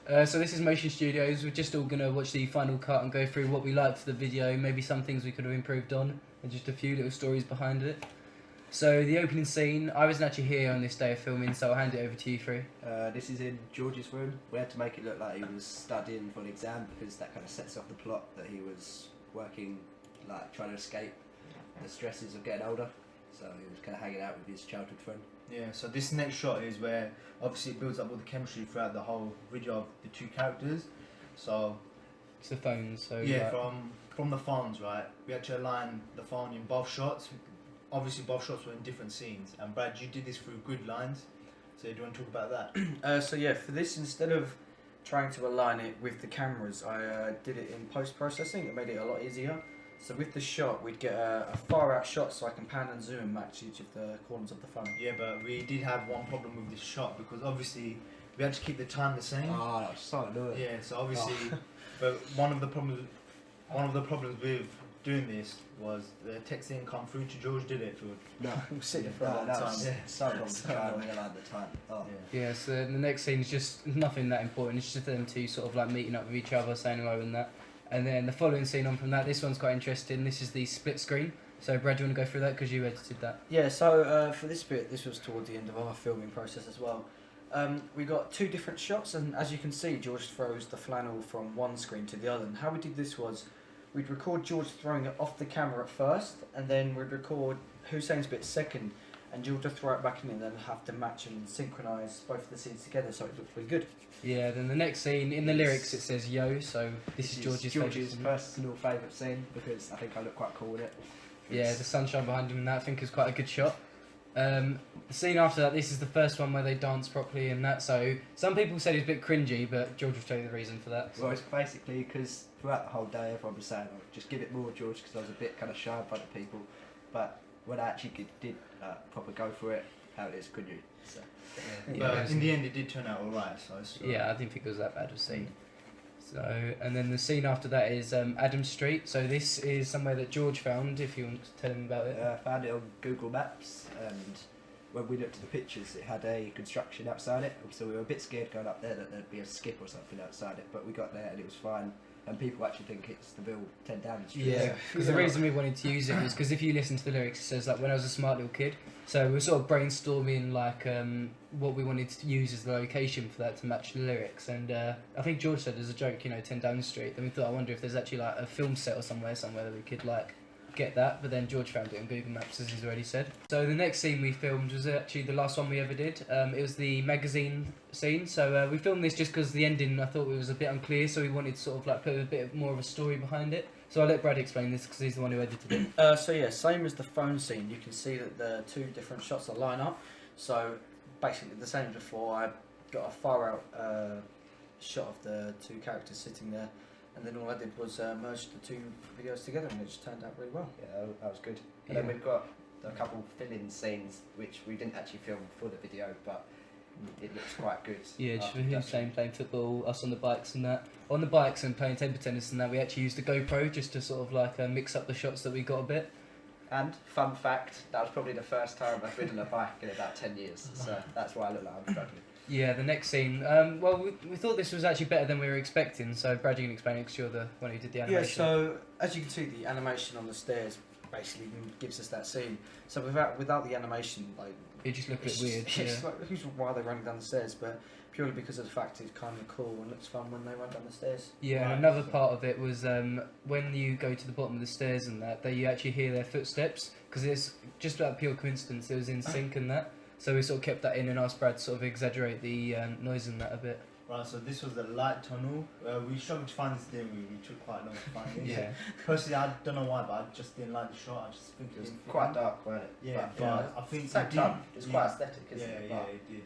So this is Motion Studios. We're just all gonna watch the final cut and go through what we liked of the video, maybe some things we could have improved on, and just a few little stories behind it. So the opening scene, I wasn't actually here on this day of filming, so I'll hand it over to you three. This is in George's room. We had to make it look like he was studying for an exam because that kind of sets off the plot that he was working, like trying to escape the stresses of getting older. So he was kind of hanging out with his childhood friend. Yeah, so this next shot is where obviously it builds up all the chemistry throughout the whole video of the two characters. So It's the phones. So yeah, like, from the phones, right? We had to align the phone in both shots. Obviously, both shots were in different scenes. And Brad, you did this through grid lines. So do you want to talk about that? So yeah, for this, instead of trying to align it with the cameras, I did it in post-processing. It made it a lot easier. So with the shot, we'd get a far-out shot so I can pan and zoom and match each of the corners of the phone. Yeah, but we did have one problem with this shot because obviously we had to keep the time the same. Oh, that was so annoying. Yeah, so obviously, but one of the problems with doing this was the text didn't come through to George, did it, George? No, We'll sit there for a long that time. was so long to try and realign the time. Oh. yeah. So the next scene is just nothing that important. It's just them two sort of like meeting up with each other, saying hello and that. And then the following scene on from that, this one's quite interesting. This is the split screen. So Brad, do you want to go through that because you edited that? Yeah, so for this bit, this was towards the end of our filming process as well. We got two different shots, and as you can see, George throws the flannel from one screen to the other. And how we did this was, we'd record George throwing it off the camera at first, and then we'd record Hussein's bit second, and George would throw it back in and then have to match and synchronise both of the scenes together so it looked really good. Yeah. Then the next scene in the lyrics it says "Yo," so this is George's favourite. personal favourite scene because I think I look quite cool in it. Yeah, the sunshine behind him and that I think is quite a good shot. The scene after that, this is the first one where they dance properly and that, so some people said it's a bit cringy, but George will tell you the reason for that. So. Well, it's basically because throughout the whole day everyone was saying, oh, just give it more, George, because I was a bit kind of shy in front of people. But when I actually did proper go for it, how it is, couldn't you? So, Yeah, But in the end, it did turn out alright. So yeah, I didn't think it was that bad of a scene. So, and then the scene after that is Adam Street. So this is somewhere that George found, if you want to tell him about it. I found it on Google Maps, and when we looked at the pictures, it had a construction outside it. So we were a bit scared going up there that there'd be a skip or something outside it, but we got there and it was fine. And people actually think it's the real 10 Downing Street. Yeah, because the reason we wanted to use it was because if you listen to the lyrics, it says like when I was a smart little kid. So we were sort of brainstorming like what we wanted to use as the location for that to match the lyrics. And I think George said as a joke, 10 Downing Street. Then we thought, I wonder if there's actually like a film set or somewhere that we could like get that. But then George found it on Google Maps, as he's already said. So the next scene we filmed was actually the last one we ever did. It was the magazine scene. So we filmed this just because the ending I thought it was a bit unclear. So we wanted to sort of like put a bit more of a story behind it. So I'll let Brad explain this because he's the one who edited it. So yeah, same as the phone scene, you can see that the two different shots are line up. So basically the same as before, I got a far out shot of the two characters sitting there, and then all I did was merge the two videos together, and it just turned out really well. Yeah, that was good. And then we've got a couple fill-in scenes which we didn't actually film for the video, but it looks quite good. Yeah, just after for production. Hussein playing football, us on the bikes and that. On the bikes and playing table tennis and that, we actually used the GoPro just to sort of like mix up the shots that we got a bit. And fun fact, that was probably the first time I've ridden a bike in about 10 years, so that's why I look like I'm struggling. Yeah, the next scene. Well, we thought this was actually better than we were expecting, so Brad, you can explain it because you're the one who did the Yeah, animation. so as you can see, the animation on the stairs basically gives us that scene. So without the animation, like It just looked a it's bit weird. just, Yeah. it's like, who's why they're running down the stairs, but purely because of the fact it's kind of cool and looks fun when they run down the stairs. Yeah, Right. and another part of it was when you go to the bottom of the stairs and that you actually hear their footsteps because it's just about pure coincidence. It was in sync and that, so we sort of kept that in and asked Brad to sort of exaggerate the noise in that a bit. Right, so this was the light tunnel. We struggled to find this day. We took quite long to find it. Yeah. Personally, I don't know why, but I just didn't like the shot. I just think It was didn't fit quite in. dark, wasn't it? Yeah, But but I think same it did. time, it's quite Yeah. aesthetic, isn't Yeah, it? yeah, But it did.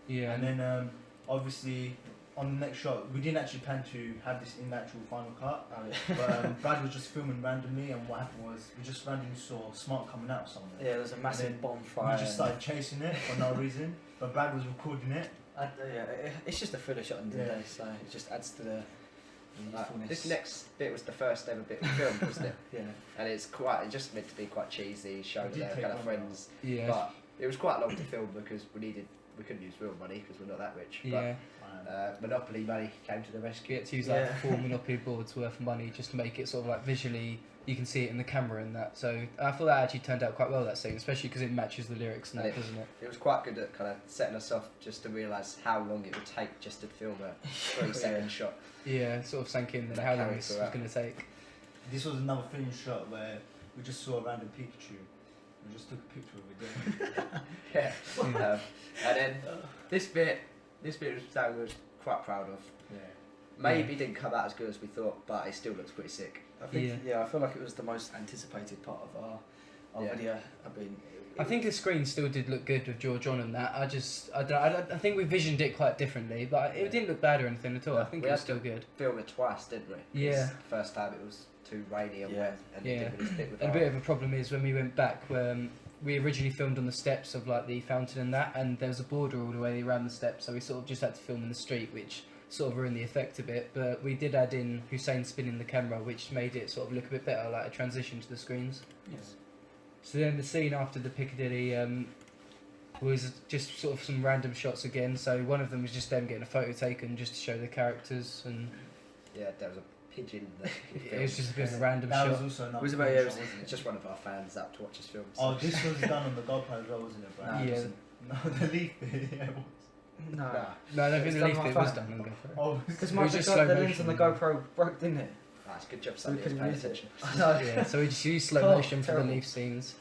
Yeah, And then obviously on the next shot, we didn't actually plan to have this in the actual final cut. But Brad was just filming randomly, and what happened was we just randomly saw smoke coming out somewhere. Yeah, there's a massive And then bonfire. We just started chasing it for no reason, but Brad was recording it. It's just a thriller shot in the Yeah. day, so it just adds to the usefulness. this next bit was the first ever bit we filmed, wasn't it? Yeah. And it's just meant to be quite cheesy, showing It did their take kind of long, friends. yeah, But it was quite long to film because we couldn't use real money because we're not that rich. yeah. Monopoly money came to the We rescue. had to use like Yeah. 4 Monopoly boards worth of money just to make it sort of like visually, you can see it in the camera and that. So I thought that actually turned out quite well, that scene, especially because it matches the lyrics and that, doesn't it? It was quite good at kind of setting us off just to realise how long it would take just to film a 3-second shot. Yeah, sort of sank in That that how long carried this was throughout. going to take. This was another film shot where we just saw a random Pikachu. We just took a picture of it. Yeah. And then this bit was that we was quite proud of. Yeah. Maybe didn't come out as good as we thought, but it still looks pretty sick. I think, Yeah. I feel like it was the most anticipated part of our Yeah. video. I mean, I think the screen still did look good with George on and that. I think we visioned it quite differently, but it didn't look bad or anything at all. I think We it was had still to good. Film it twice, didn't we? 'Cause Yeah. the first time it was too rainy and Yeah. wet, and Yeah. it didn't really fit with And a our- bit of a problem is when we went back, we originally filmed on the steps of like the fountain and that, and there was a border all the way around the steps, so we sort of just had to film in the street, which sort of ruined the effect a bit. But we did add in Hussein spinning the camera, which made it sort of look a bit better, like a transition to the screens. yes. So then the scene after the Piccadilly was just sort of some random shots again. So one of them was just them getting a photo taken just to show the characters, and Yeah, there was a pigeon that we it was filmed. just a bit of a random That shot. was also another Was it about- film yeah, shot, it was- wasn't It's it? just one of our fans up to watch us film. Oh, this was done on the GoPro as well, wasn't it, bro? Nah, Yeah. No, the leaf bit, yeah, it was. No. Nah. No, I don't think It's the done leaf on bit my was phone. done on GoPro. Oh, Because It my was just the slow lens on the motion. GoPro broke, didn't it? Ah, it's a good job So we somebody was couldn't paying use it. attention. I know. Yeah, so we just used slow Oh, motion for the terrible. leaf scenes,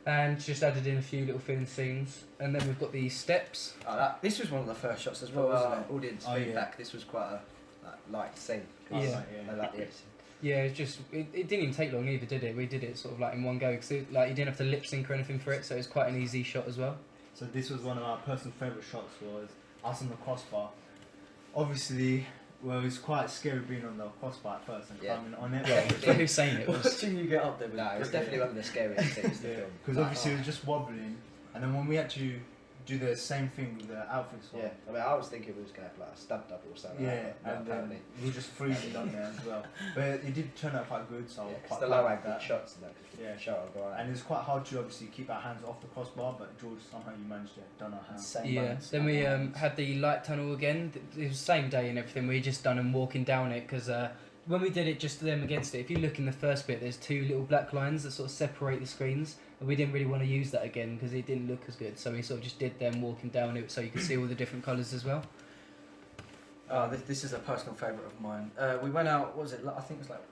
and just added in a few little film scenes, and then we've got the steps. Oh, that This was one of the first shots as for well, wasn't our it? audience Oh, yeah. feedback, this was quite a light scene. Yeah. I like the editing. Yeah, it didn't even take long either, did it? We did it sort of like in one go because like you didn't have to lip sync or anything for it, so it was quite an easy shot as well. So this was one of our personal favourite shots, was us on the crossbar. Obviously, well, it's quite scary being on the crossbar at first and Yeah. climbing on it. Well, for Hussein it was. Watching you get up there was No, it was brilliant. definitely one of the scariest things to Yeah, film. because obviously it was just wobbling, and then when we had to do the same thing with the outfits on, Yeah, I mean, I was thinking we was going to have like a stunt double or something. yeah, like that, and but apparently. we were just freezing on there as well. But it did turn out quite good, so I Yeah, was 'cause quite the proud low of angle that. shots and that could Yeah. show our guy. And it's quite hard to obviously keep our hands off the crossbar, but George, somehow you managed it. Don't know how. Insane Yeah. balance. Then we had the light tunnel again. It was the same day and everything. We just done them walking down it because when we did it just them against it, if you look in the first bit, there's two little black lines that sort of separate the screens. And we didn't really want to use that again because it didn't look as good. So we sort of just did them walking down it so you could see all the different colours as well. This is a personal favourite of mine. We went out, what was it? I think it was like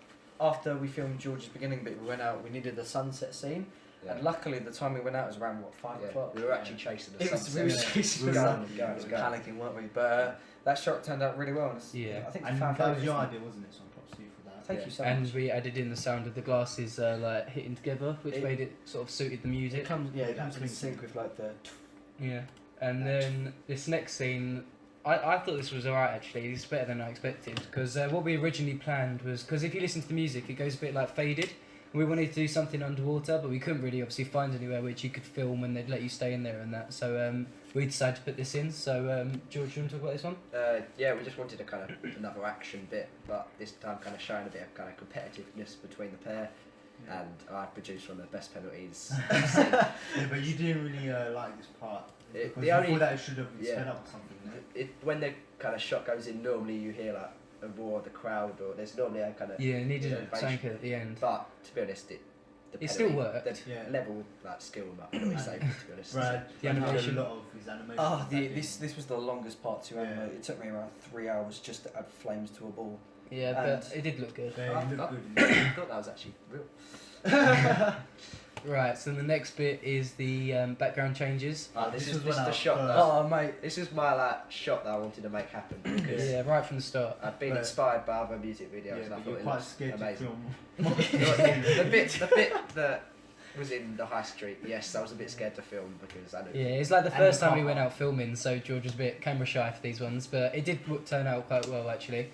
after we filmed George's beginning bit, we went out, we needed the sunset scene. Yeah. And luckily the time we went out was around, what, 5 Yeah, o'clock? we were actually chasing the It was, sunset. we were chasing We the were sun. running, Go, We let's were go. panicking, weren't we? But that shot turned out really well. And Yeah. I think And we found that was out your this- idea, wasn't it? So props to you for that. Thank Yeah. you so And much. we added in the sound of the glasses like hitting together, which It- made it sort of suited the music. It comes, yeah, it comes in That's sync with like the. Yeah, and then this next scene, I thought this was alright actually. It's better than I expected because what we originally planned was because if you listen to the music, it goes a bit like faded. We wanted to do something underwater, but we couldn't really obviously find anywhere which you could film and they'd let you stay in there and that. So we decided to put this in. So George, you want to talk about this one? Yeah, we just wanted a kind of another action bit, but this time kind of showing a bit of kind of competitiveness between the pair. Yeah. And I produced one of the best penalties. Yeah, but you didn't really like this part. It- Because the you only- thought that it should have yeah. sped up or something. Right? When the kind of shot goes in, normally you hear like a roar of the crowd, or there's normally a kind of. Yeah, it needed Yeah, a sank at the end. But to be honest, the It still penalty- worked. The Yeah. level like skill that penalty saved it, to be honest. Brad, The Brad did animation. a lot of his animation. Oh, back in. this was the longest part to Yeah. animate. It took me around 3 hours just to add flames to a ball. Yeah, And- but it did look good. Yeah, I he looked thought- good. I thought that was actually real. Right, so the next bit is the background changes. This is was this when the our shot. first- That, Oh, mate. this is my like shot that I wanted to make happen because Yeah, right from the start. I've been But- inspired by other music videos Yeah, and I but thought you're it quite looked scared amazing. to film. the bit that was in the high street. Yes, I was a bit scared to film because I knew. Yeah, it's like the And first the time we car went park. out filming, so George was a bit camera shy for these ones, but it did turn out quite well actually.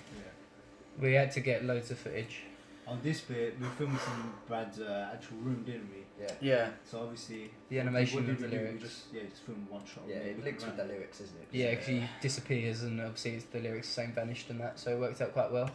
We had to get loads of footage. On this bit, we filmed in Brad's actual room, didn't we? Yeah, Yeah. So obviously, The animation what of did the we do? lyrics. We just filmed one shot. yeah, of it looking links with around. the lyrics, isn't it? Yeah, because he disappears and obviously the lyrics the same vanished and that, so it worked out quite well.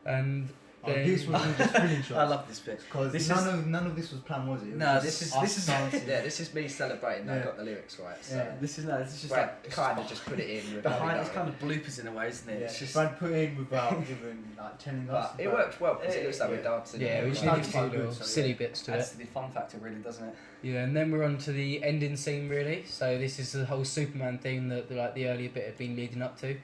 Yeah. And Oh, Then- this was all just filling shots. I love this bit. Because This none of this was planned, was it? It was No, just this is- us this is- dancing. Yeah, this is me celebrating that I Yeah. got the lyrics right. So Yeah. This is just Brad like it's kind of just just put it in with behind. It's kind of bloopers in a way, isn't it? Yeah, It's just Brad put in without even like telling us. But it worked well because it looks like Yeah. we're dancing. Yeah, we just Right. needed a few Quite good, little so, yeah. silly bits to it. adds to the fun factor, really, doesn't it? Yeah, and then we're on to the ending scene really. So this is the whole Superman theme that like the earlier bit had been leading up to.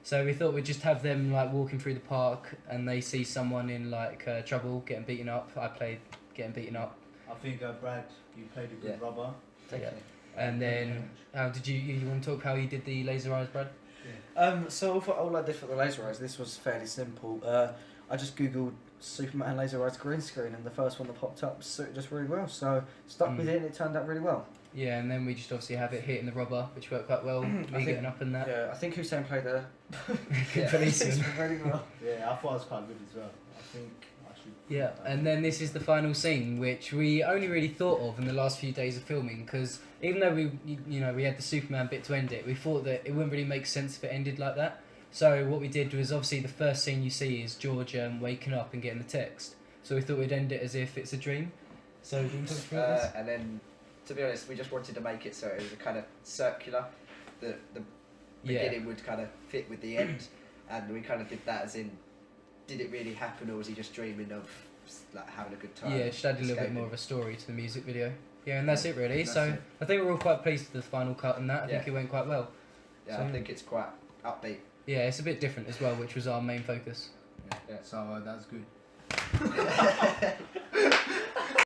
So we thought we'd just have them like walking through the park and they see someone in like trouble getting beaten up. I played getting beaten up, I think Brad, you played a good Yeah. rubber. Yeah. And then how did you want to talk how you did the laser eyes, Brad? So for all I did for the laser eyes, this was fairly simple. I just googled Superman laser eyes green screen, and the first one that popped up suited us really well. So stuck with it, and it turned out really well. Yeah, and then we just obviously have it hitting the rubber, which worked quite well. Me think- getting up in that. Yeah, I think Hussein played a Yeah. Policeman. really well. Yeah, I thought it was quite good as well. I think I should. Yeah, and then this is the final scene, which we only really thought of in the last few days of filming, because even though we had the Superman bit to end it, we thought that it wouldn't really make sense if it ended like that. So what we did was obviously the first scene you see is George waking up and getting the text. So we thought we'd end it as if it's a dream. So do you want to talk about this? And then, to be honest, we just wanted to make it so it was a kind of circular. The Yeah. beginning would kind of fit with the end, and we kind of did that as in, did it really happen, or was he just dreaming of like having a good time? Yeah, just add a little bit escaping? more of a story to the music video. Yeah, and that's it really. That's So it. I think we're all quite pleased with the final cut and that. I think Yeah. it went quite well. Yeah, So- I think it's quite upbeat. Yeah, it's a bit different as well, which was our main focus. Yeah. So that's good.